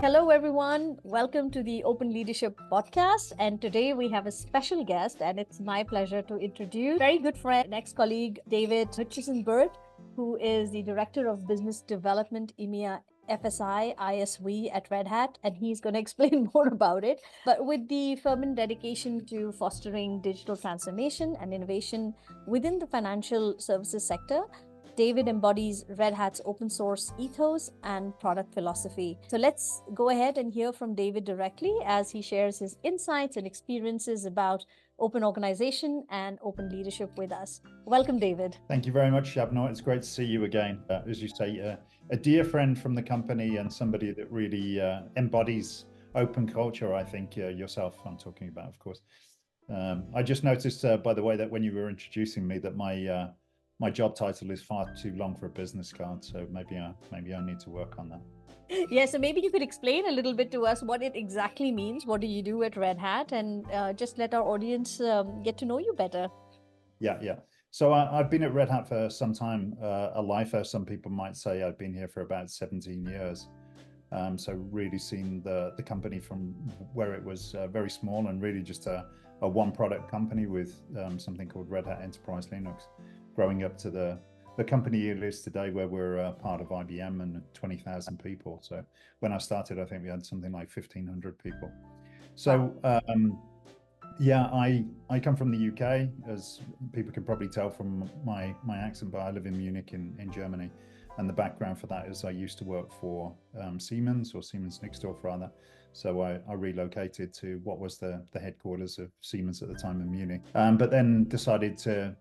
Hello, everyone. Welcome to the Open Leadership Podcast. And today we have a special guest, and it's my pleasure to introduce very good friend and ex-colleague, David Hutchison-Bird, who is the Director of Business Development, EMEA FSI ISV at Red Hat, and he's going to explain more about it. But with the fervent dedication to fostering digital transformation and innovation within the financial services sector, David embodies Red Hat's open source ethos and product philosophy. So let's go ahead and hear from David directly as he shares his insights and experiences about open organization and open leadership with us. Welcome, David. Thank you very much, Shabna. It's great to see you again. As you say, a dear friend from the company and somebody that really embodies open culture, I think yourself I'm talking about, of course. I just noticed, by the way, that when you were introducing me that my job title is far too long for a business card, so maybe I need to work on that. Yeah, so maybe you could explain a little bit to us what it exactly means. What do you do at Red Hat? And just let our audience get to know you better. Yeah. So I've been at Red Hat for some time, a lifer. Some people might say I've been here for about 17 years. So really seen the company from where it was very small and really just a one product company with something called Red Hat Enterprise Linux, growing up to the company it is today, where we're part of IBM and 20,000 people. So when I started, I think we had something like 1,500 people. So I come from the UK, as people can probably tell from my accent, but I live in Munich in Germany. And the background for that is I used to work for Siemens, or Siemens Nixdorf rather. So I relocated to what was the headquarters of Siemens at the time in Munich, but then decided to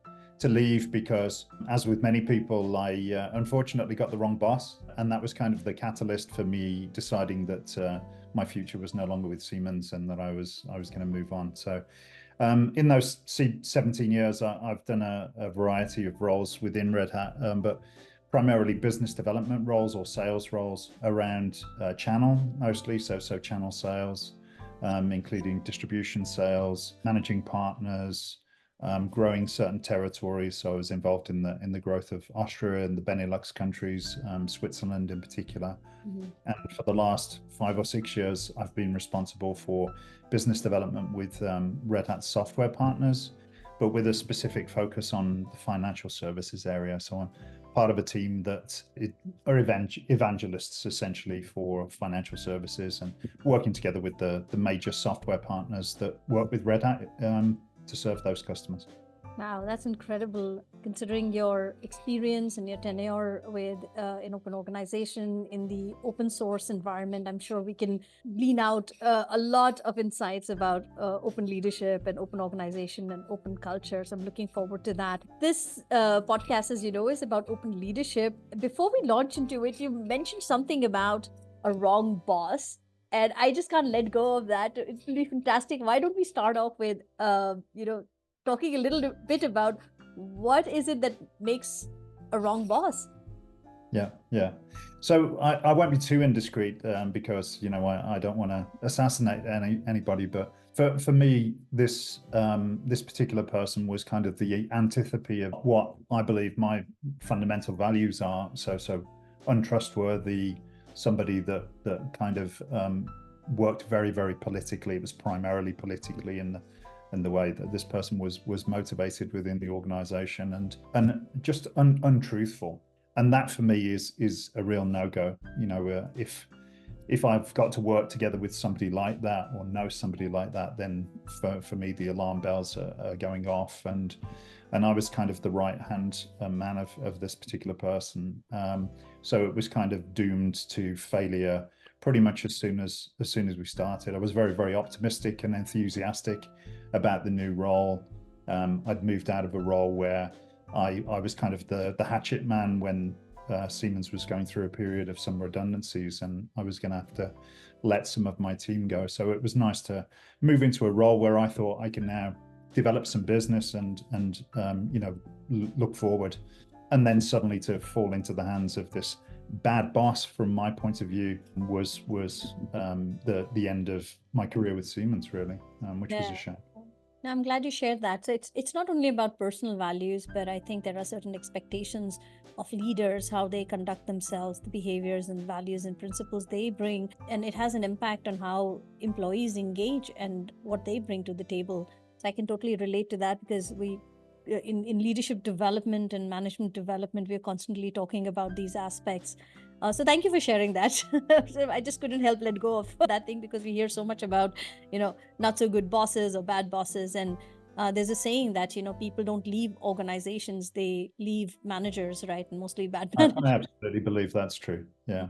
leave because, as with many people, I unfortunately got the wrong boss. And that was kind of the catalyst for me deciding that my future was no longer with Siemens and that I was going to move on. So in those 17 years, I've done a variety of roles within Red Hat, but primarily business development roles or sales roles around channel mostly. So channel sales, including distribution sales, managing partners, growing certain territories. So I was involved in the growth of Austria and the Benelux countries, Switzerland in particular. Mm-hmm. And for the last 5 or 6 years, I've been responsible for business development with Red Hat software partners, but with a specific focus on the financial services area. So I'm part of a team that are evangelists essentially for financial services, and working together with the major software partners that work with Red Hat to serve those customers. Wow, that's incredible, considering your experience and your tenure with an open organization in the open source environment. I'm sure we can glean out a lot of insights about open leadership and open organization and open culture. So I'm looking forward to that. This podcast, as you know, is about open leadership. Before we launch into it, you mentioned something about a wrong boss. And I just can't let go of that. It's really fantastic. Why don't we start off with, talking a little bit about what is it that makes a wrong boss? Yeah. So I won't be too indiscreet because, I don't want to assassinate anybody. But for me, this particular person was kind of the antithesis of what I believe my fundamental values are. So untrustworthy, somebody that kind of worked very, very politically. It was primarily politically in the way that this person was motivated within the organization, and just untruthful. And that for me is a real no-go. If I've got to work together with somebody like that or know somebody like that, then for me the alarm bells are going off. And I was kind of the right-hand man of this particular person. So it was kind of doomed to failure pretty much as soon as we started. I was very, very optimistic and enthusiastic about the new role. I'd moved out of a role where I was kind of the hatchet man when Siemens was going through a period of some redundancies, and I was going to have to let some of my team go. So it was nice to move into a role where I thought I can now develop some business and look forward. And then suddenly to fall into the hands of this bad boss, from my point of view, was the end of my career with Siemens, really, which was a shame. Now, I'm glad you shared that. So it's not only about personal values, but I think there are certain expectations of leaders, how they conduct themselves, the behaviors and values and principles they bring, and it has an impact on how employees engage and what they bring to the table. So I can totally relate to that because we in leadership development and management development, we're constantly talking about these aspects. So thank you for sharing that. So I just couldn't help let go of that thing because we hear so much about, not so good bosses or bad bosses. And there's a saying that, people don't leave organizations, they leave managers, right? And mostly bad managers. I absolutely believe that's true. Yeah.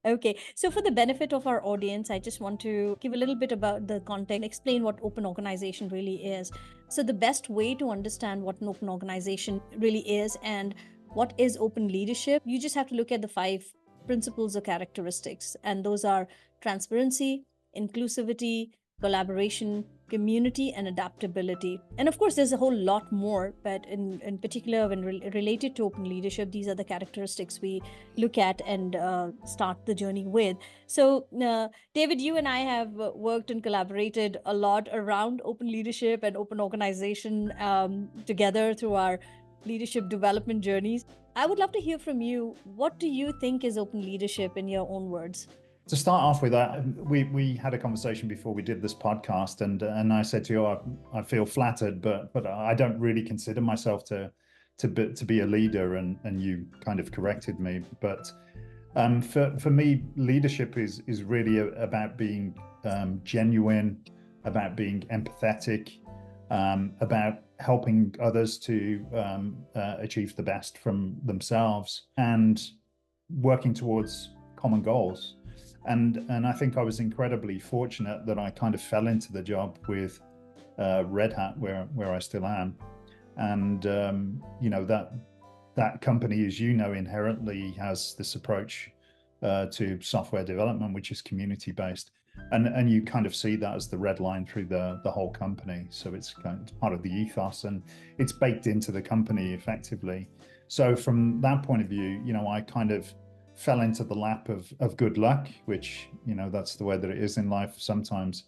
Okay, so for the benefit of our audience, I just want to give a little bit about the context, explain what open organization really is. So, the best way to understand what an open organization really is and what is open leadership, you just have to look at the 5 principles or characteristics, and those are transparency, inclusivity, collaboration, community, and adaptability. And of course, there's a whole lot more, but in particular, when related to open leadership, these are the characteristics we look at and start the journey with. So, David, you and I have worked and collaborated a lot around open leadership and open organization together through our leadership development journeys. I would love to hear from you. What do you think is open leadership in your own words? To start off with that, we had a conversation before we did this podcast, and I said to you, I feel flattered, but I don't really consider myself to be a leader, and you kind of corrected me. But for me, leadership is really about being genuine, about being empathetic, about helping others to achieve the best from themselves and working towards common goals. And I think I was incredibly fortunate that I kind of fell into the job with Red Hat, where I still am. And that company, as you know, inherently has this approach to software development, which is community based. And you kind of see that as the red line through the whole company. So it's part of the ethos, and it's baked into the company effectively. So from that point of view, I kind of fell into the lap of good luck, which, that's the way that it is in life sometimes.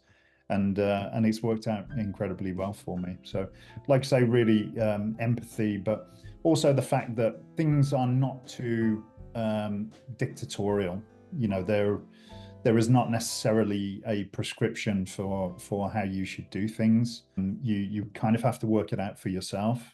And it's worked out incredibly well for me. So like I say, really empathy, but also the fact that things are not too dictatorial. There is not necessarily a prescription for how you should do things. You kind of have to work it out for yourself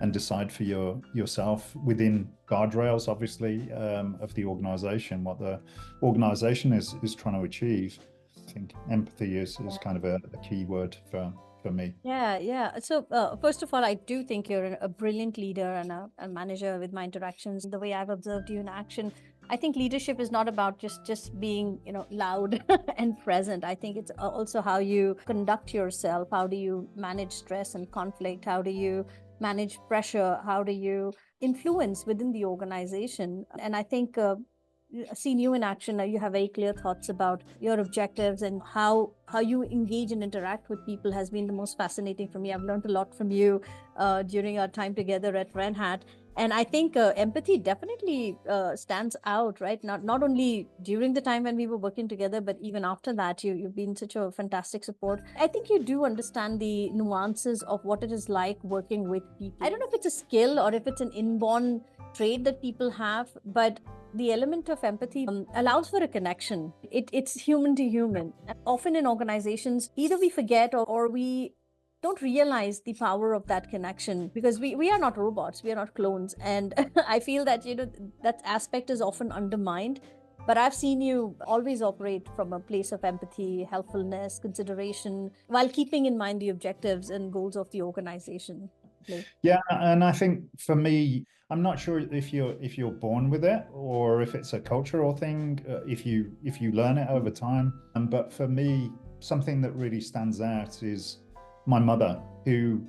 and decide for yourself within guardrails, obviously, of the organization, what the organization is trying to achieve. I think empathy is kind of a key word for me. Yeah. So, first of all, I do think you're a brilliant leader and a manager with my interactions. The way I've observed you in action, I think leadership is not about just being, loud and present. I think it's also how you conduct yourself. How do you manage stress and conflict? How do you manage pressure? How do you influence within the organization? And I think seen you in action, you have very clear thoughts about your objectives and how you engage and interact with people has been the most fascinating for me. I've learned a lot from you during our time together at Red Hat. And I think empathy definitely stands out, right? Not only during the time when we were working together, but even after that, you've been such a fantastic support. I think you do understand the nuances of what it is like working with people. I don't know if it's a skill or if it's an inborn trait that people have, but the element of empathy allows for a connection. It's human to human. Often in organizations, either we forget or we don't realize the power of that connection because we are not robots, we are not clones. And I feel that, that aspect is often undermined. But I've seen you always operate from a place of empathy, helpfulness, consideration, while keeping in mind the objectives and goals of the organization. Yeah, and I think for me, I'm not sure if you're born with it or if it's a cultural thing, if you learn it over time. But for me, something that really stands out is my mother, who,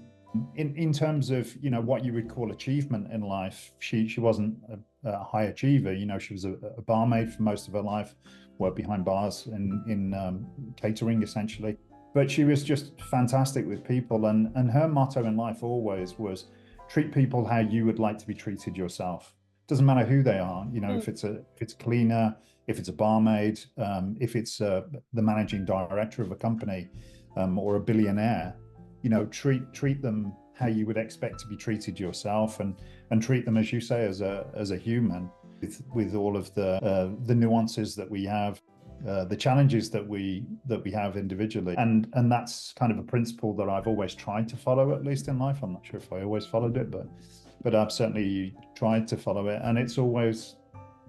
in terms of what you would call achievement in life, she wasn't a high achiever. She was a barmaid for most of her life, worked behind bars in catering essentially. But she was just fantastic with people, and her motto in life always was treat people how you would like to be treated yourself. Doesn't matter who they are, if it's a cleaner, if it's a barmaid, if it's the managing director of a company, or a billionaire. treat them how you would expect to be treated yourself, and treat them, as you say, as a human, with all of the nuances that we have, the challenges that we have individually, and that's kind of a principle that I've always tried to follow, at least in life. I'm not sure if I always followed it, but I've certainly tried to follow it, and it's always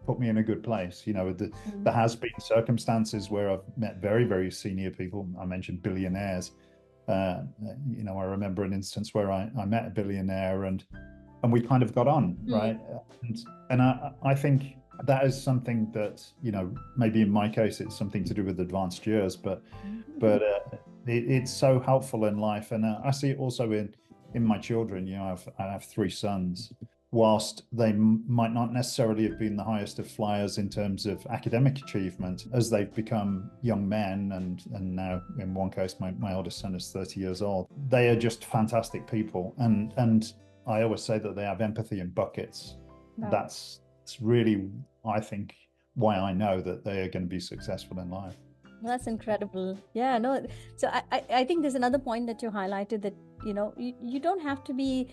put me in a good place. There has been circumstances where I've met very, very senior people. I mentioned billionaires. I remember an instance where I met a billionaire, and we kind of got on, right? And I think that is something that, maybe in my case, it's something to do with advanced years, but it's so helpful in life. And I see it also in my children. I have three sons. Whilst they might not necessarily have been the highest of flyers in terms of academic achievement, as they've become young men, and now in one case, my oldest son is 30 years old, they are just fantastic people. And I always say that they have empathy in buckets. Wow. That's really, I think, why I know that they are going to be successful in life. That's incredible. Yeah, no. So I think there's another point that you highlighted, that, you don't have to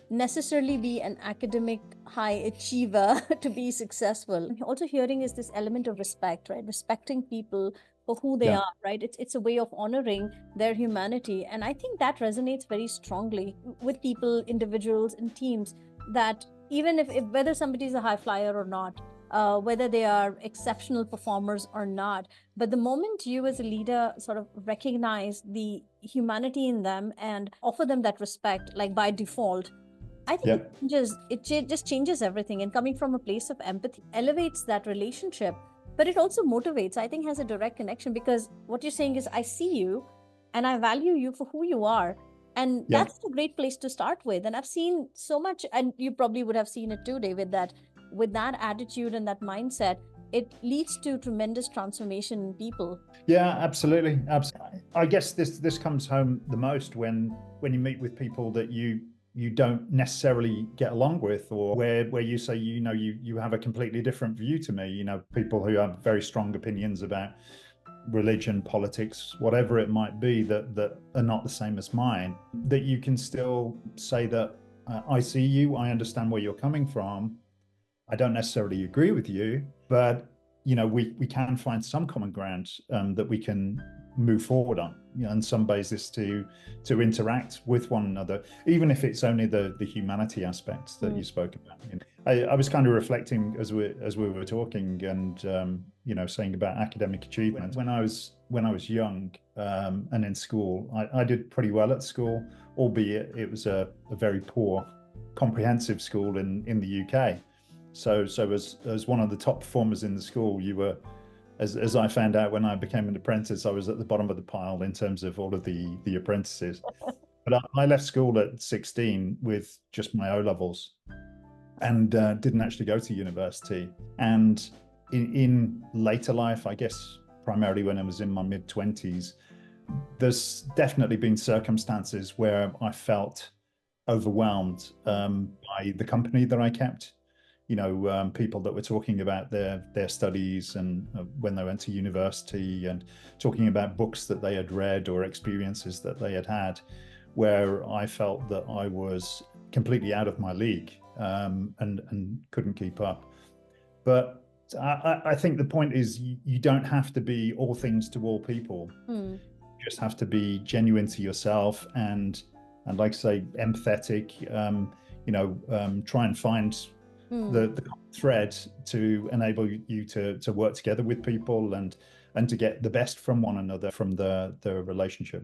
necessarily be an academic high achiever to be successful. Also hearing is this element of respect, right? Respecting people for who they are, right? It's a way of honoring their humanity. And I think that resonates very strongly with people, individuals, and teams, that even if whether somebody's a high flyer or not, whether they are exceptional performers or not, but the moment you as a leader sort of recognize the humanity in them and offer them that respect, like by default, I think it just changes everything. And coming from a place of empathy elevates that relationship, but it also motivates, I think, has a direct connection, because what you're saying is, I see you and I value you for who you are. And that's a great place to start with. And I've seen so much, and you probably would have seen it too, David, that with that attitude and that mindset, it leads to tremendous transformation in people. Yeah, absolutely. I guess this comes home the most when you meet with people that you don't necessarily get along with, or where you say, you have a completely different view to me, people who have very strong opinions about religion, politics, whatever it might be, that are not the same as mine, that you can still say that I see you, I understand where you're coming from, I don't necessarily agree with you, but we can find some common ground that we can move forward on, and some basis to interact with one another, even if it's only the humanity aspects that you spoke about. I was kind of reflecting as we were talking, and saying about academic achievement. When I was young and in school, I did pretty well at school, albeit it was a very poor comprehensive school in the UK. So as one of the top performers in the school, you were, as I found out when I became an apprentice, I was at the bottom of the pile in terms of all of the apprentices. But I left school at 16 with just my O-levels, and didn't actually go to university. And in later life, I guess primarily when I was in my mid-20s, there's definitely been circumstances where I felt overwhelmed by the company that I kept. People that were talking about their studies and when they went to university, and talking about books that they had read or experiences that they had had, where I felt that I was completely out of my league and couldn't keep up. But I think the point is, you don't have to be all things to all people. You just have to be genuine to yourself, and like I say, empathetic. Try and find the thread to enable you to work together with people and to get the best from one another from the relationship.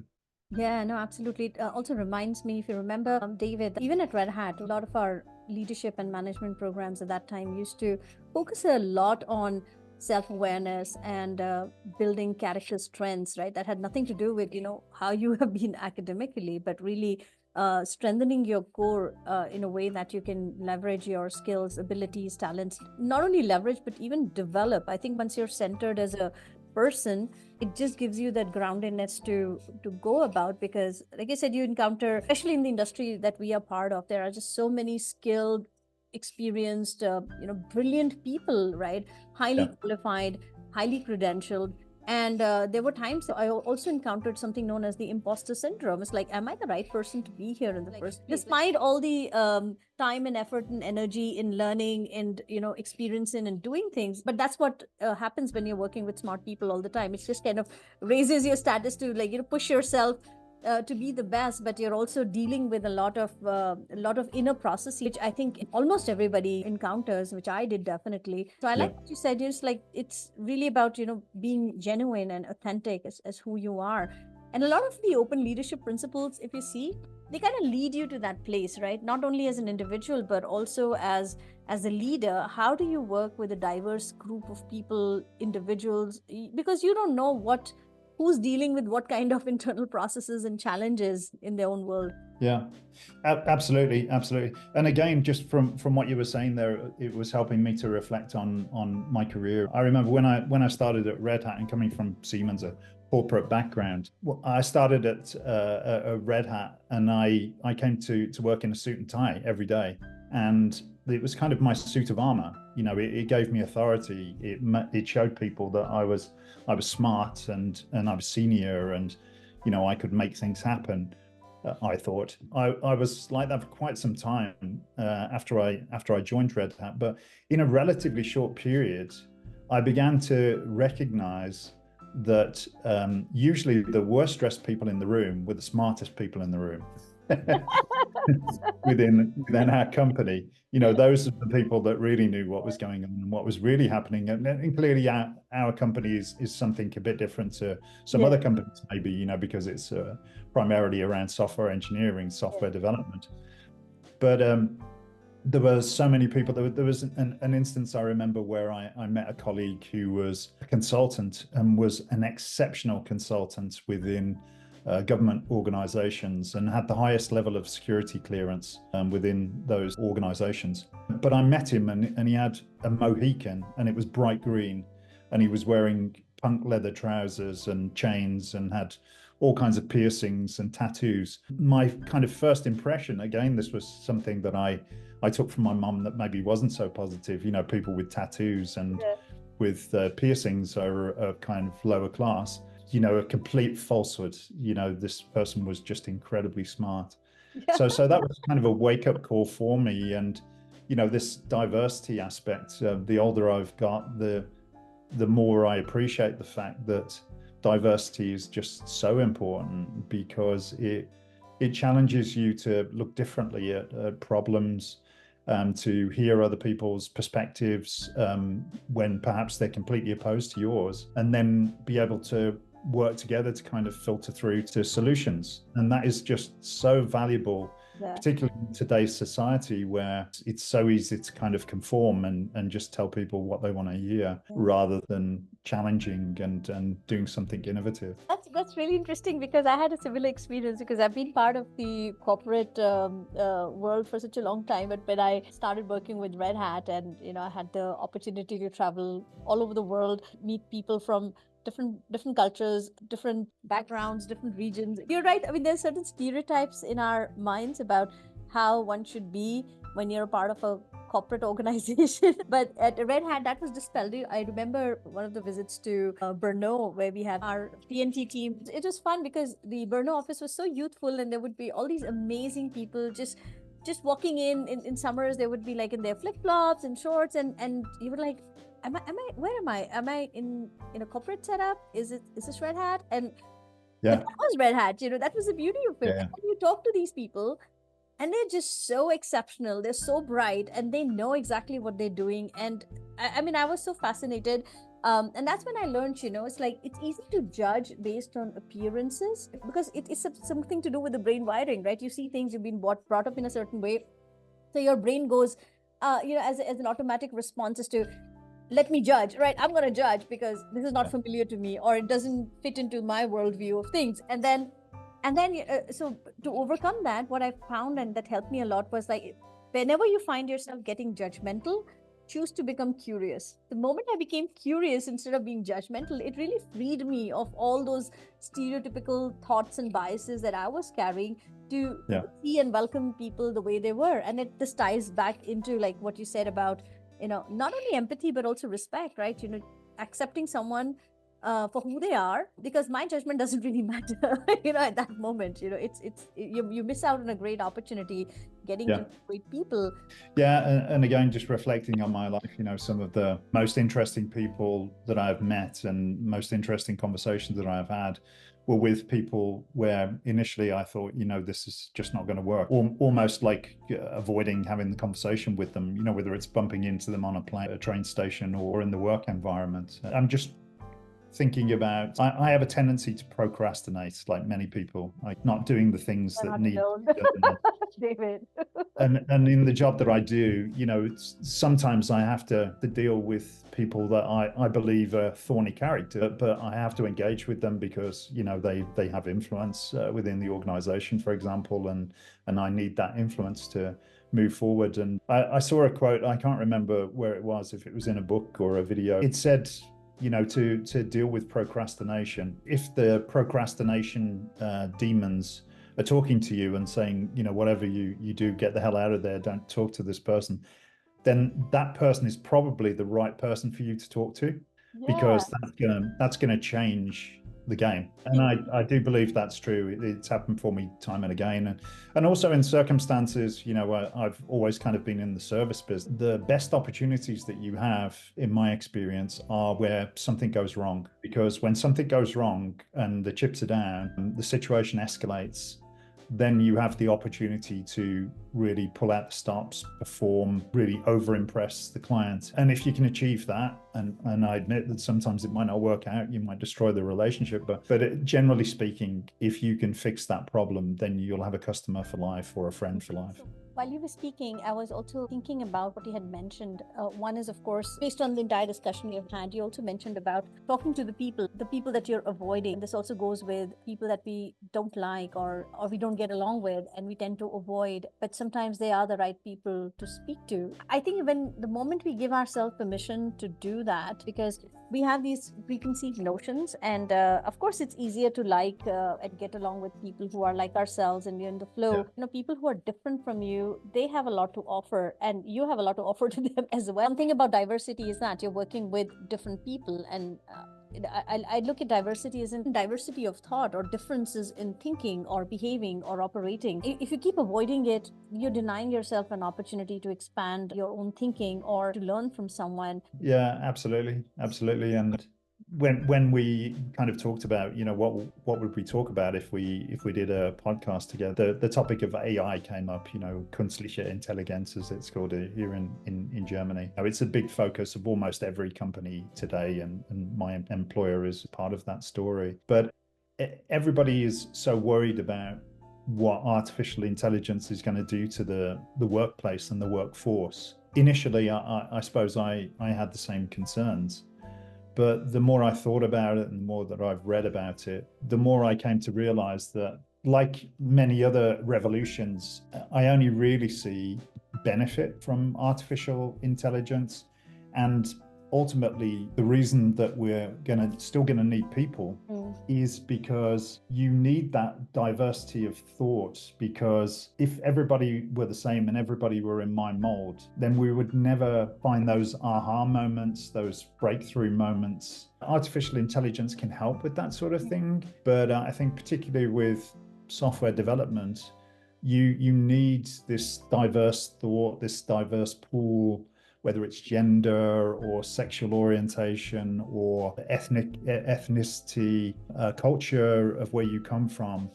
Yeah, no, absolutely. It also reminds me, if you remember, David, even at Red Hat, a lot of our leadership and management programs at that time used to focus a lot on self-awareness and building character strengths, right? That had nothing to do with, how you have been academically, but really strengthening your core in a way that you can leverage your skills, abilities, talents, not only leverage, but even develop. I think once you're centered as a person, it just gives you that groundedness to go about, because like I said, you encounter, especially in the industry that we are part of, there are just so many skilled, experienced, brilliant people, right? Highly qualified, highly credentialed, And there were times I also encountered something known as the imposter syndrome. It's like, am I the right person to be here in the first place? Despite all the time and effort and energy in learning and, experiencing and doing things. But that's what happens when you're working with smart people all the time. It's just kind of raises your status to, like, push yourself to be the best, but you're also dealing with a lot of inner processes, which I think almost everybody encounters, which I did definitely. So I like what you said. It's like it's really about being genuine and authentic as who you are. And a lot of the open leadership principles, if you see, they kind of lead you to that place, right? Not only as an individual, but also as a leader. How do you work with a diverse group of people, individuals? Because you don't know who's dealing with what kind of internal processes and challenges in their own world. Yeah, absolutely. And again, just from what you were saying there, it was helping me to reflect on my career. I remember when I started at Red Hat and coming from Siemens, a corporate background, I started at a Red Hat, and I came to work in a suit and tie every day, and it was kind of my suit of armor. It gave me authority. It showed people that I was smart and I was senior, and I could make things happen. I thought I was like that for quite some time after I joined Red Hat, but in a relatively short period, I began to recognize that usually the worst dressed people in the room were the smartest people in the room. within our company. Those are the people that really knew what was going on and what was really happening. And clearly our company is something a bit different to some other companies, maybe, because it's primarily around software engineering, software development. But there were so many people. There was an instance I remember where I met a colleague who was a consultant and was an exceptional consultant within government organizations and had the highest level of security clearance within those organizations. But I met him, and he had a Mohican, and it was bright green, and he was wearing punk leather trousers and chains and had all kinds of piercings and tattoos. My kind of first impression, again, this was something that I took from my mum that maybe wasn't so positive. People with tattoos and with piercings are kind of lower class. A complete falsehood. This person was just incredibly smart. So that was kind of a wake-up call for me. And this diversity aspect, the older I've got, the more I appreciate the fact that diversity is just so important, because it challenges you to look differently at problems, to hear other people's perspectives when perhaps they're completely opposed to yours, and then be able to work together to kind of filter through to solutions. And that is just so valuable, particularly in today's society, where it's so easy to kind of conform and just tell people what they want to hear, rather than challenging and doing something innovative. That's really interesting, because I had a similar experience, because I've been part of the corporate world for such a long time. But when I started working with Red Hat, and I had the opportunity to travel all over the world, meet people from different cultures, different backgrounds, different regions. You're right. I mean, there's certain stereotypes in our minds about how one should be when you're a part of a corporate organization. But at Red Hat, that was dispelled. I remember one of the visits to Brno, where we had our TNT team. It was fun because the Brno office was so youthful, and there would be all these amazing people just walking in summers. They would be like in their flip-flops and shorts, and you were like, where am I? Am I in a corporate setup? Is this Red Hat? And but that was Red Hat. That was the beauty of it. And you talk to these people, and they're just so exceptional. They're so bright, and they know exactly what they're doing. And I mean, I was so fascinated. And that's when I learned, it's like, it's easy to judge based on appearances, because it is something to do with the brain wiring, right? You see things, you've been brought up in a certain way. So your brain goes, as an automatic response as to, let me judge, right? I'm going to judge because this is not familiar to me, or it doesn't fit into my worldview of things. And then, so to overcome that, what I found, and that helped me a lot, was like, whenever you find yourself getting judgmental, choose to become curious. The moment I became curious instead of being judgmental, it really freed me of all those stereotypical thoughts and biases that I was carrying, to see and welcome people the way they were. And this ties back into like what you said about, not only empathy, but also respect, right? Accepting someone for who they are, because my judgment doesn't really matter, at that moment. You miss out on a great opportunity getting Yeah. to know great people. Yeah, and again, just reflecting on my life, some of the most interesting people that I've met and most interesting conversations that I've had were with people where initially I thought, this is just not going to work, or almost like avoiding having the conversation with them, whether it's bumping into them on a plane, a train station, or in the work environment. I'm just thinking about, I have a tendency to procrastinate, like many people, like not doing the things You're that not need alone, to be done. David. And in the job that I do, sometimes I have to deal with people that I believe are thorny character, but I have to engage with them because, they have influence within the organization, for example, and I need that influence to move forward. And I saw a quote, I can't remember where it was, if it was in a book or a video. It said, to deal with procrastination, if the procrastination demons are talking to you and saying, whatever you do, get the hell out of there, don't talk to this person, then that person is probably the right person for you to talk to, because that's gonna change the game. And I do believe that's true. It's happened for me time and again. And also in circumstances, I've always kind of been in the service business. The best opportunities that you have, in my experience, are where something goes wrong. Because when something goes wrong and the chips are down, the situation escalates, then you have the opportunity to really pull out the stops, perform, really over-impress the client. And if you can achieve that, and I admit that sometimes it might not work out, you might destroy the relationship, but generally speaking, if you can fix that problem, then you'll have a customer for life or a friend for life. While you were speaking, I was also thinking about what you had mentioned. One is, of course, based on the entire discussion we have had, you also mentioned about talking to the people that you're avoiding. This also goes with people that we don't like or we don't get along with, and we tend to avoid, but sometimes they are the right people to speak to. I think when the moment we give ourselves permission to do that, because we have these preconceived notions, and of course it's easier to like and get along with people who are like ourselves and we're in the flow. People who are different from you, they have a lot to offer, and you have a lot to offer to them as well. One thing about diversity is that you're working with different people, and I look at diversity as in diversity of thought or differences in thinking or behaving or operating. If you keep avoiding it, you're denying yourself an opportunity to expand your own thinking or to learn from someone. Yeah, absolutely. And when we kind of talked about, what would we talk about if we did a podcast together, the topic of AI came up, künstliche Intelligenz, as it's called here in Germany. Now, it's a big focus of almost every company today, and my employer is part of that story. But everybody is so worried about what artificial intelligence is going to do to the workplace and the workforce. Initially, I suppose I had the same concerns. But the more I thought about it and the more that I've read about it, the more I came to realize that, like many other revolutions, I only really see benefit from artificial intelligence. And ultimately, the reason that we're still gonna need people is because you need that diversity of thought. Because if everybody were the same and everybody were in my mold, then we would never find those aha moments, those breakthrough moments. Artificial intelligence can help with that sort of thing, but I think particularly with software development, you need this diverse thought, this diverse pool, whether it's gender or sexual orientation or ethnicity, culture of where you come from.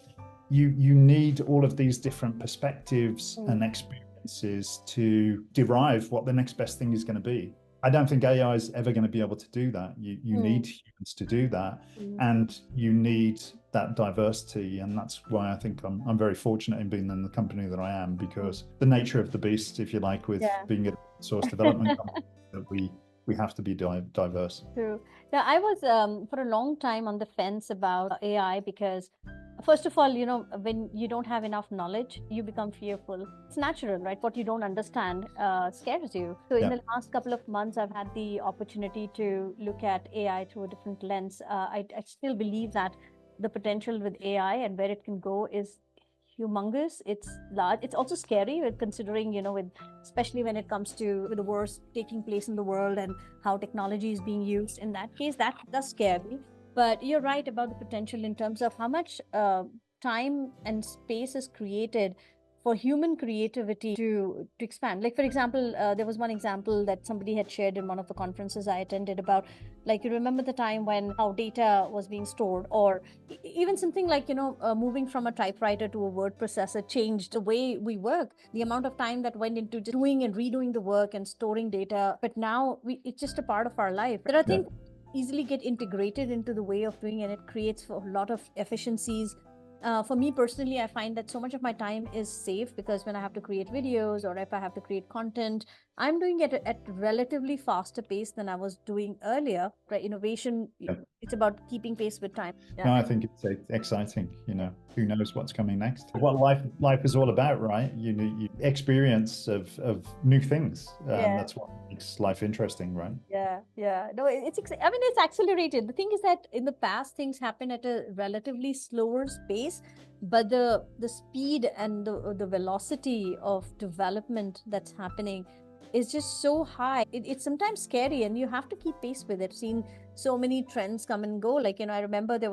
You need all of these different perspectives and experiences to derive what the next best thing is going to be. I don't think AI is ever going to be able to do that. You need humans to do that, and you need that diversity. And that's why I think I'm very fortunate in being in the company that I am, because the nature of the beast, if you like, with being a source development company, that we have to be diverse. True. Now, I was for a long time on the fence about AI because, first of all, when you don't have enough knowledge, you become fearful. It's natural, right? What you don't understand scares you. So in the last couple of months, I've had the opportunity to look at AI through a different lens. I still believe that the potential with AI and where it can go is humongous. It's large. It's also scary with considering, especially when it comes to the wars taking place in the world and how technology is being used. In that case, that does scare me. But you're right about the potential in terms of how much time and space is created for human creativity to expand. Like, for example, there was one example that somebody had shared in one of the conferences I attended about, like, you remember the time when how data was being stored, or even something like, moving from a typewriter to a word processor changed the way we work, the amount of time that went into just doing and redoing the work and storing data. But now it's just a part of our life that I think easily get integrated into the way of doing, and it creates a lot of efficiencies. For me personally, I find that so much of my time is safe, because when I have to create videos or if I have to create content, I'm doing it at relatively faster pace than I was doing earlier. Right? Innovation, it's about keeping pace with time. No, I think it's exciting. Who knows what's coming next? What life is all about, right? You experience of new things. That's what makes life interesting, right? Yeah. No, I mean, it's accelerated. The thing is that in the past, things happen at a relatively slower pace, but the speed and the velocity of development that's happening is just so high. It's sometimes scary, and you have to keep pace with it. Seen so many trends come and go. Like, I remember there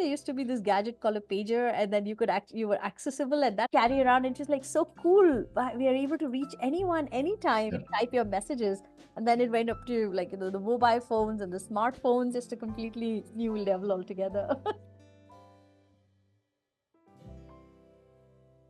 used to be this gadget called a pager, and then you were accessible and that carry around, and just like so cool. We are able to reach anyone, anytime, type your messages. And then it went up to like, the mobile phones and the smartphones, just a completely new level altogether.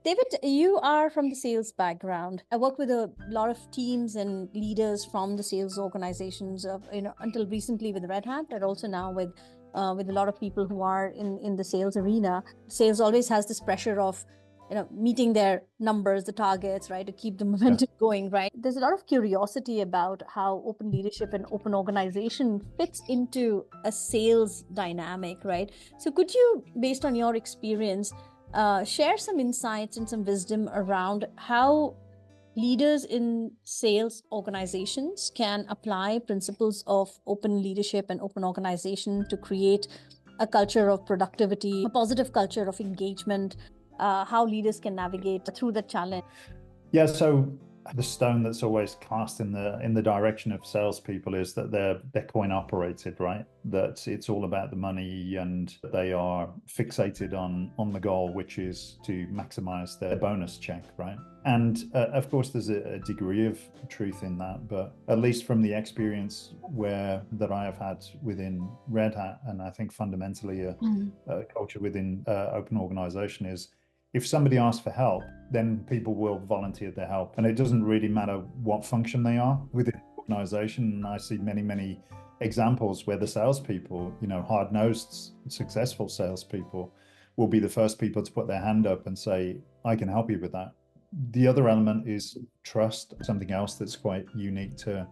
David, you are from the sales background. I work with a lot of teams and leaders from the sales organizations of, until recently with Red Hat, but also now with a lot of people who are in the sales arena. Sales always has this pressure of, meeting their numbers, the targets, right, to keep the momentum going, right? There's a lot of curiosity about how open leadership and open organization fits into a sales dynamic, right? So could you, based on your experience, share some insights and some wisdom around how leaders in sales organizations can apply principles of open leadership and open organization to create a culture of productivity, a positive culture of engagement, how leaders can navigate through the challenge? Yeah, so the stone that's always cast in the direction of salespeople is that they're coin operated, right? That it's all about the money, and they are fixated on the goal, which is to maximize their bonus check, right? And of course, there's a degree of truth in that, but at least from the experience that I have had within Red Hat, and I think fundamentally a culture within open organization is, if somebody asks for help, then people will volunteer their help. And it doesn't really matter what function they are within the organization. And I see many, many examples where the salespeople, hard-nosed, successful salespeople, will be the first people to put their hand up and say, I can help you with that. The other element is trust. Something else that's quite unique to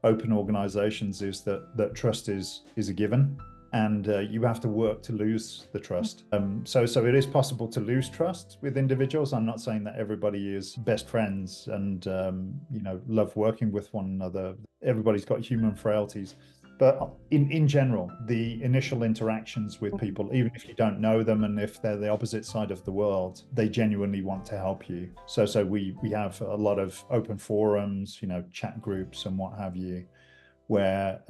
open organizations is that trust is a given. And you have to work to lose the trust. So it is possible to lose trust with individuals. I'm not saying that everybody is best friends and love working with one another. Everybody's got human frailties. But in general, the initial interactions with people, even if you don't know them and if they're the opposite side of the world, they genuinely want to help you. So we have a lot of open forums, chat groups and what have you, where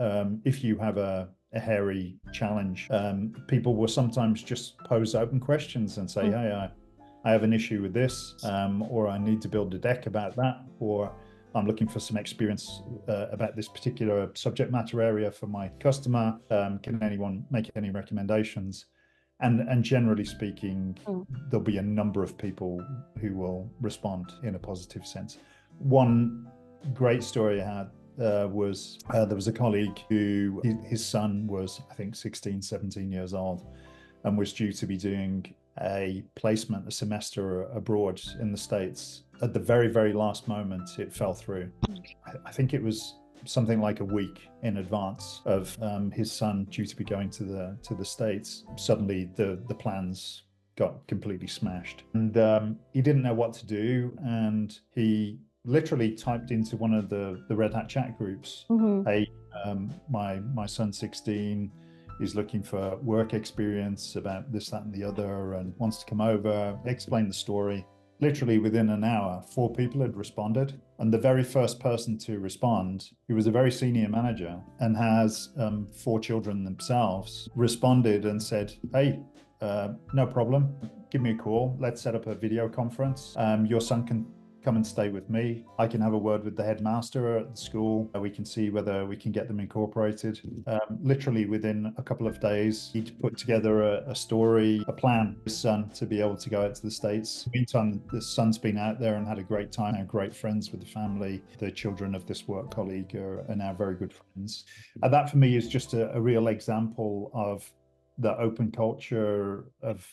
if you have a hairy challenge, people will sometimes just pose open questions and say, hey, I have an issue with this, or I need to build a deck about that, or I'm looking for some experience about this particular subject matter area for my customer. Can anyone make any recommendations? And generally speaking, there'll be a number of people who will respond in a positive sense. One great story I had was there was a colleague who his son was, I think, 16, 17 years old, and was due to be doing a placement, a semester abroad in the States. At the very, very last moment, it fell through. I think it was something like a week in advance of his son due to be going to the States. Suddenly the plans got completely smashed, and he didn't know what to do, and he literally typed into one of the Red Hat chat groups, hey, my son's 16, he's looking for work experience about this, that, and the other, and wants to come over, explain the story. literally within an hour, 4 people had responded. And the very first person to respond, who was a very senior manager and has 4 children themselves, responded and said, hey, no problem. Give me a call. Let's set up a video conference. Your son can come and stay with me. I can have a word with the headmaster at the school. We can see whether we can get them incorporated. Literally within a couple of days, he'd put together a story, a plan for his son to be able to go out to the States. Meantime, the son's been out there and had a great time, and great friends with the family. The children of this work colleague are now very good friends. And that for me is just a real example of the open culture of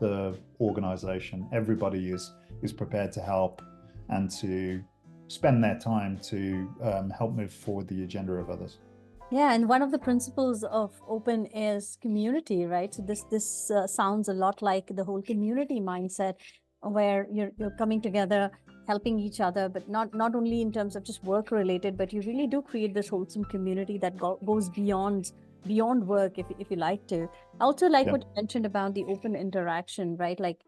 the organization. Everybody is prepared to help and to spend their time to help move forward the agenda of others. Yeah, and one of the principles of open is community, right? So this sounds a lot like the whole community mindset, where you're coming together, helping each other, but not only in terms of just work related, but you really do create this wholesome community that goes beyond work, if you like to. I also like what you mentioned about the open interaction, right? Like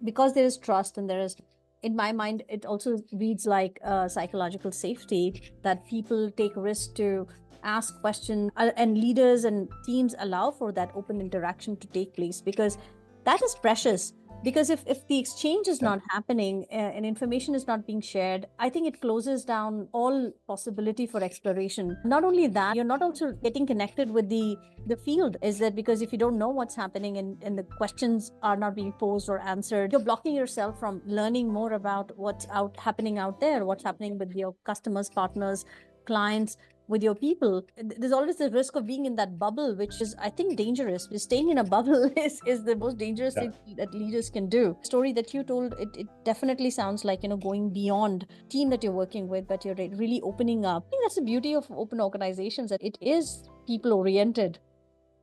because there is trust and there is, in my mind, it also reads like psychological safety, that people take risks to ask questions, and leaders and teams allow for that open interaction to take place, because that is precious. Because if the exchange is not happening and information is not being shared, I think it closes down all possibility for exploration. Not only that, you're not also getting connected with the field. Is that because if you don't know what's happening and the questions are not being posed or answered, you're blocking yourself from learning more about what's happening out there, what's happening with your customers, partners, clients, with your people. There's always the risk of being in that bubble, which is, I think, dangerous. Staying in a bubble is the most dangerous thing that leaders can do. The story that you told, it definitely sounds like, going beyond team that you're working with, but you're really opening up. I think that's the beauty of open organizations, that it is people oriented.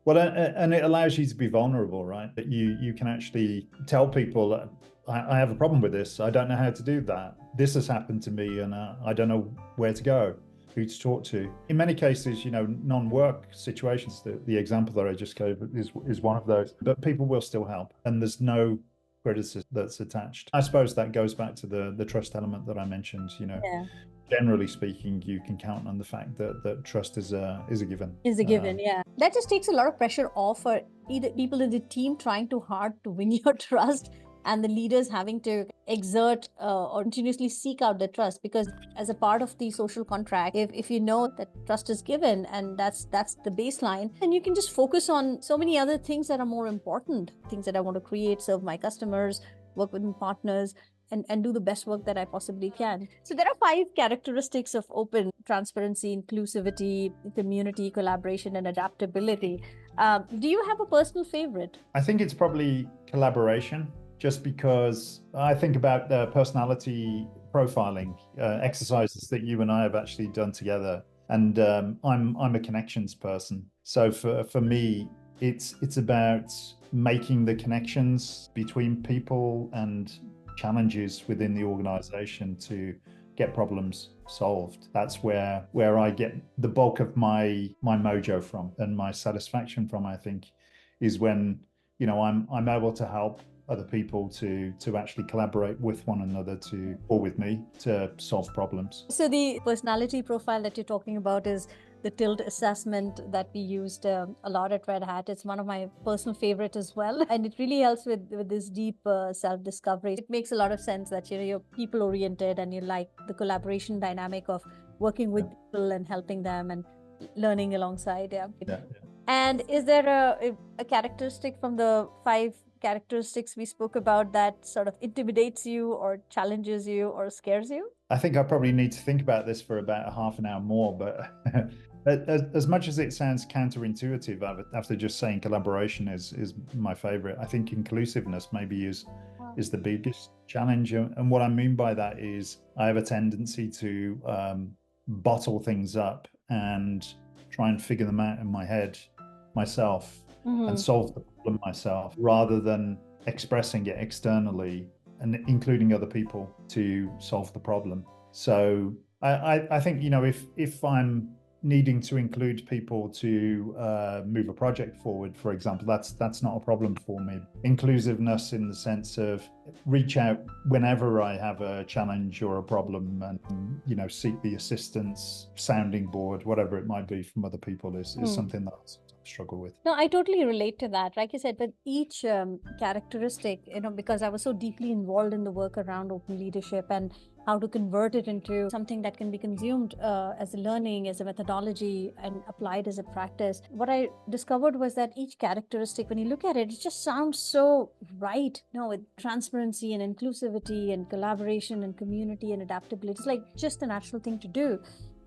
Well, and it allows you to be vulnerable, right? That you can actually tell people, I have a problem with this. I don't know how to do that. This has happened to me, and I don't know where to go, who to talk to. In many cases, non-work situations, the example that I just gave is one of those, but people will still help, and there's no criticism that's attached. I suppose that goes back to the trust element that I mentioned. Generally speaking, you can count on the fact that trust is a given. Is a given, yeah. That just takes a lot of pressure off for either people in the team trying too hard to win your trust, and the leaders having to exert or continuously seek out the trust, because as a part of the social contract, if you know that trust is given and that's the baseline, then you can just focus on so many other things that are more important, things that I want to create, serve my customers, work with my partners, and do the best work that I possibly can. So there are 5 characteristics of open: transparency, inclusivity, community, collaboration, and adaptability. Do you have a personal favorite? I think it's probably collaboration, just because I think about the personality profiling exercises that you and I have actually done together. And I'm a connections person. So for me, it's about making the connections between people and challenges within the organization to get problems solved. That's where I get the bulk of my mojo from, and my satisfaction from, I think, is when I'm able to help other people to actually collaborate with one another or with me to solve problems. So the personality profile that you're talking about is the TILT assessment that we used a lot at Red Hat. It's one of my personal favorite as well. And it really helps with this deep self-discovery. It makes a lot of sense that you're people oriented and you like the collaboration dynamic of working with people and helping them and learning alongside. Yeah. And is there a characteristic from the 5 characteristics we spoke about that sort of intimidates you or challenges you or scares you? I think I probably need to think about this for about a half an hour more, but as much as it sounds counterintuitive after just saying collaboration is my favorite, I think inclusiveness maybe is the biggest challenge. And what I mean by that is I have a tendency to bottle things up and try and figure them out in my head myself and solve the problem myself, rather than expressing it externally and including other people to solve the problem. So I think, if I'm needing to include people to move a project forward, for example, that's not a problem for me. Inclusiveness in the sense of reach out whenever I have a challenge or a problem, and seek the assistance, sounding board, whatever it might be, from other people is something that I struggle with. No, I totally relate to that. Like you said, but each characteristic, because I was so deeply involved in the work around open leadership and how to convert it into something that can be consumed as a learning, as a methodology, and applied as a practice. What I discovered was that each characteristic, when you look at it, it just sounds so right. With transparency and inclusivity and collaboration and community and adaptability, it's like just a natural thing to do.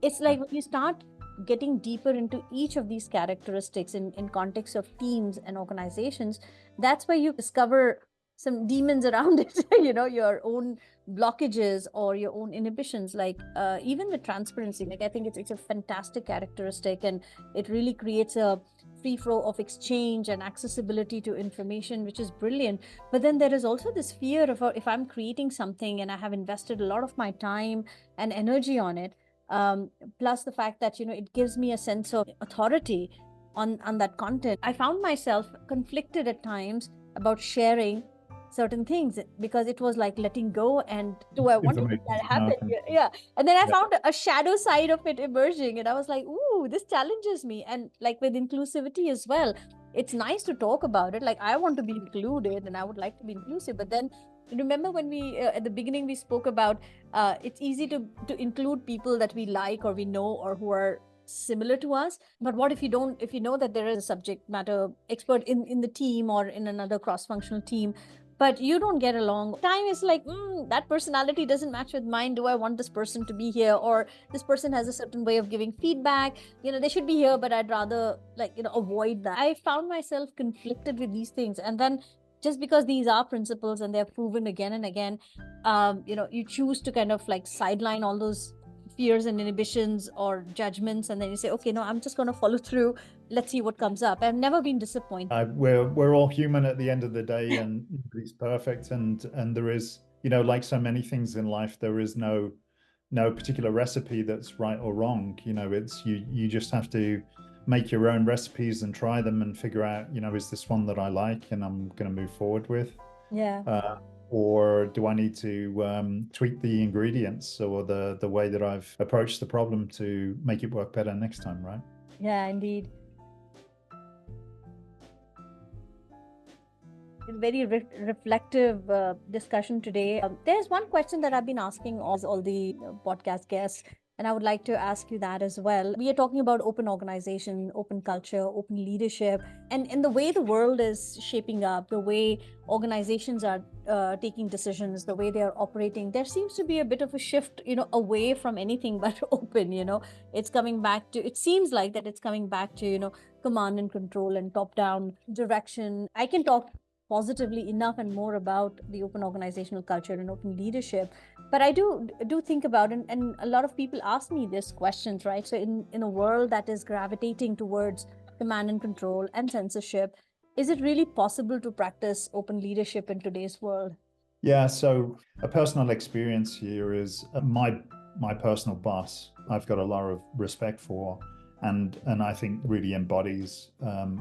It's like when you start getting deeper into each of these characteristics in context of teams and organizations, that's where you discover some demons around it, your own blockages or your own inhibitions, like even with transparency. Like, I think it's a fantastic characteristic, and it really creates a free flow of exchange and accessibility to information, which is brilliant. But then there is also this fear of if I'm creating something and I have invested a lot of my time and energy on it, plus the fact that it gives me a sense of authority on that content, I found myself conflicted at times about sharing certain things, because it was like letting go, and do I want to make that happen? Yeah. And then I found a shadow side of it emerging, and I was like, ooh, this challenges me. And like with inclusivity as well, it's nice to talk about it. Like, I want to be included and I would like to be inclusive, but then remember when we at the beginning we spoke about it's easy to include people that we like or we know or who are similar to us. But what if you know that there is a subject matter expert in the team or in another cross-functional team, but you don't get along? Time is like, that personality doesn't match with mine. Do I want this person to be here? Or this person has a certain way of giving feedback. They should be here, but I'd rather avoid that. I found myself conflicted with these things. And then just because these are principles and they're proven again and again, you choose to kind of like sideline all those fears and inhibitions or judgments, and then you say, okay, no, I'm just going to follow through. Let's see what comes up. I've never been disappointed. We're all human at the end of the day, and nobody's perfect. And there is, like so many things in life, there is no particular recipe that's right or wrong. It's you just have to make your own recipes and try them and figure out, is this one that I like and I'm going to move forward with? Yeah. Or do I need to tweak the ingredients or the way that I've approached the problem to make it work better next time, right? Yeah, indeed. Very reflective discussion today. There's one question that I've been asking all the podcast guests, and I would like to ask you that as well. We are talking about open organization, open culture, open leadership, and in the way the world is shaping up, the way organizations are taking decisions, the way they are operating, there seems to be a bit of a shift, away from anything but open. It's coming back to, it seems like that it's coming back to, command and control and top-down direction. I can talk positively enough and more about the open organizational culture and open leadership, but I do think about it, and a lot of people ask me these questions, right? So in a world that is gravitating towards command and control and censorship, is it really possible to practice open leadership in today's world? Yeah, so a personal experience here is my personal boss, I've got a lot of respect for, and I think really embodies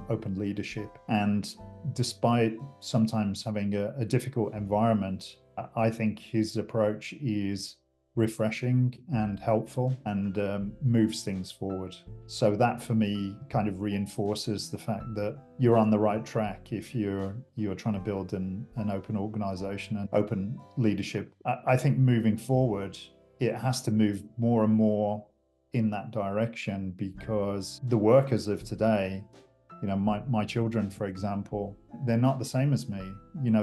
open leadership. And despite sometimes having a difficult environment, I think his approach is refreshing and helpful and moves things forward. So that for me kind of reinforces the fact that you're on the right track if you're trying to build an open organization and open leadership. I think moving forward, it has to move more and more in that direction, because the workers of today, my children, for example, they're not the same as me.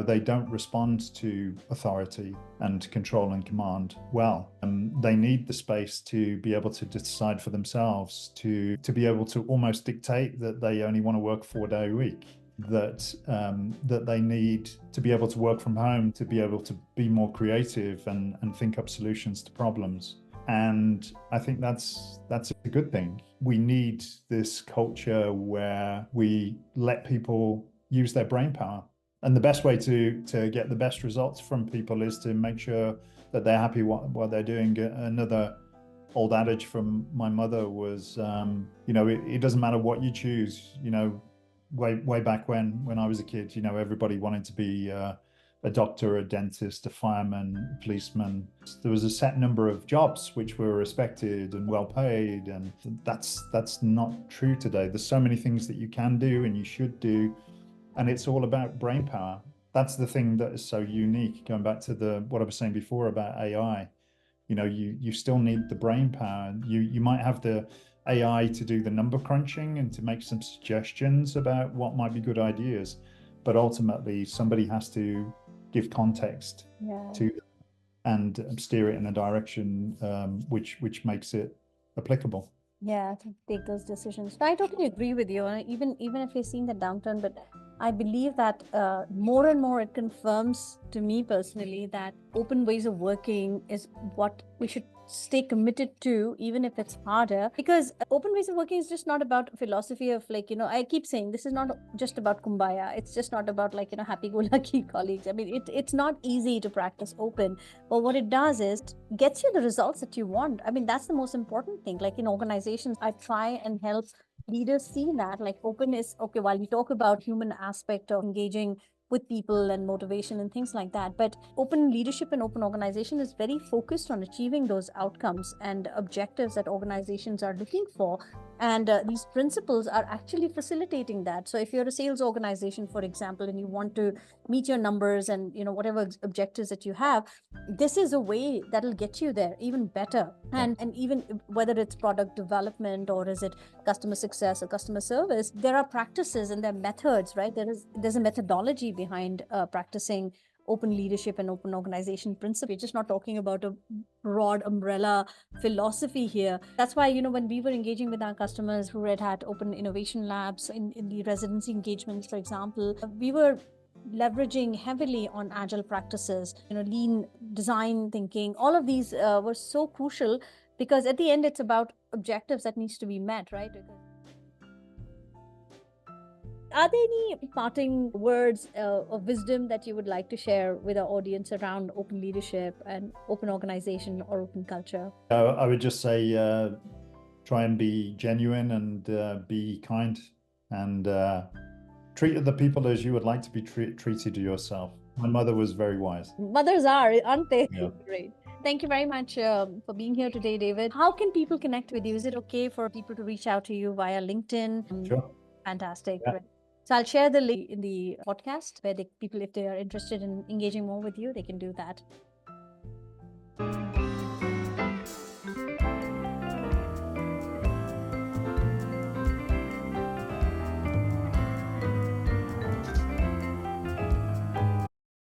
They don't respond to authority and control and command well. They need the space to be able to decide for themselves, to be able to almost dictate that they only want to work 4-day a week, that they need to be able to work from home, to be able to be more creative and think up solutions to problems. And I think that's a good thing. We need this culture where we let people use their brain power. And the best way to get the best results from people is to make sure that they're happy what they're doing. Another old adage from my mother was, it doesn't matter what you choose. Way back when I was a kid, everybody wanted to be a doctor, a dentist, a fireman, a policeman. There was a set number of jobs which were respected and well paid, and that's not true today. There's so many things that you can do and you should do, and it's all about brain power. That's the thing that is so unique. Going back to what I was saying before about AI, you still need the brain power. You might have the AI to do the number crunching and to make some suggestions about what might be good ideas, but ultimately somebody has to give context to them and steer it in a direction which makes it applicable. Yeah, to take those decisions. I totally agree with you. And even if you're seeing the downturn, but I believe that more and more it confirms to me personally that open ways of working is what we should stay committed to, even if it's harder, because open ways of working is just not about philosophy of I keep saying this is not just about kumbaya. It's just not about happy-go-lucky colleagues. I mean, it's not easy to practice open, but what it does is gets you the results that you want. I mean, that's the most important thing. Like in organizations, I try and help leaders see that open is okay. While we talk about human aspect of engaging with people and motivation and things like that, but open leadership and open organization is very focused on achieving those outcomes and objectives that organizations are looking for, and these principles are actually facilitating that. So if you're a sales organization, for example, and you want to meet your numbers and whatever objectives that you have, this is a way that'll get you there even better. And even whether it's product development or is it customer success or customer service, there are practices and there are methods, right? There's a methodology behind practicing open leadership and open organization principle. We're just not talking about a broad umbrella philosophy here. That's why, when we were engaging with our customers through Red Hat Open Innovation Labs in the residency engagements, for example, we were leveraging heavily on agile practices, lean design thinking. All of these were so crucial because at the end, it's about objectives that needs to be met, right? Are there any parting words of wisdom that you would like to share with our audience around open leadership and open organization or open culture? I would just say try and be genuine and be kind and treat other people as you would like to be treated yourself. My mother was very wise. Mothers are, aren't they? Yeah. Great. Thank you very much for being here today, David. How can people connect with you? Is it okay for people to reach out to you via LinkedIn? Sure. Fantastic. Yeah. So I'll share the link in the podcast where people, if they are interested in engaging more with you, they can do that.